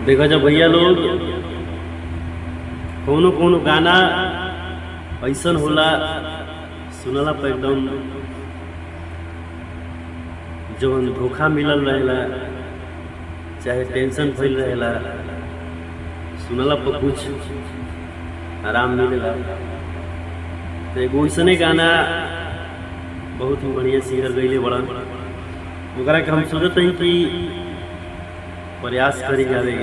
देखा जब भैया लोग कोनो कोनो गाना ऐसन होला सुनला पर एकदम जवन धोखा मिलल रहेला चाहे टेंशन भइल रहेला सुनला पर कुछ आराम मिलेला। तो एगो ऐसने गाना बहुत ही बढ़िया सिंगर गईले बड़ा ओकरा के हम सोचते हैं कि प्रयास करी जावे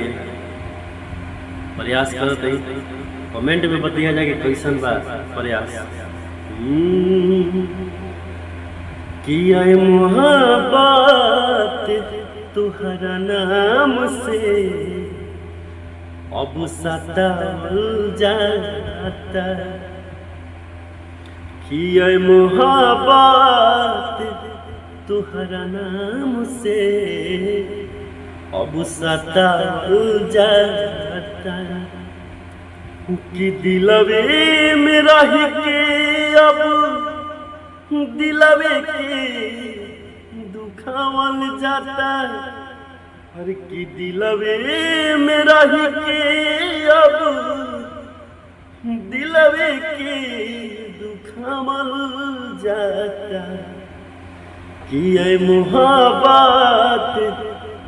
प्रयास करते हैं कमेंट में बताइए जाके कैसन बा प्रयास किया मोहब्बत तुहरा नाम से अब सताल जाता किया मोहब्बत तुहरा नाम से अब सताल जाता कि दिलवे में रह के अब दिलवे के दुखावल जाता हर की दिलवे में रह के अब दिलवे के दुखावल जाता कि ऐ मोहब्बत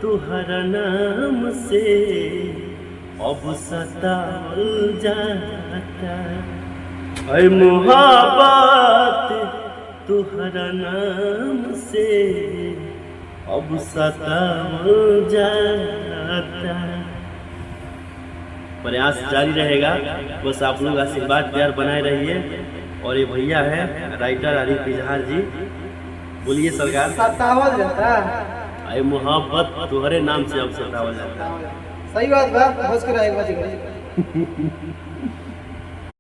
तुहरा नाम से अब सताल जाता ऐ मोहब्बत तुहरा नाम से अब सताल जाता। प्रयास जारी रहेगा, बस आप लोग आशीर्वाद प्यार बनाए रहिए। और ये भैया है राइटर आरिफ इजहार जी, बोलिए सरकार। सतावल जाता ऐ मोहब्बत तुहरे नाम से अब सतावल जाता। सही बात बा, होश करा एक बार।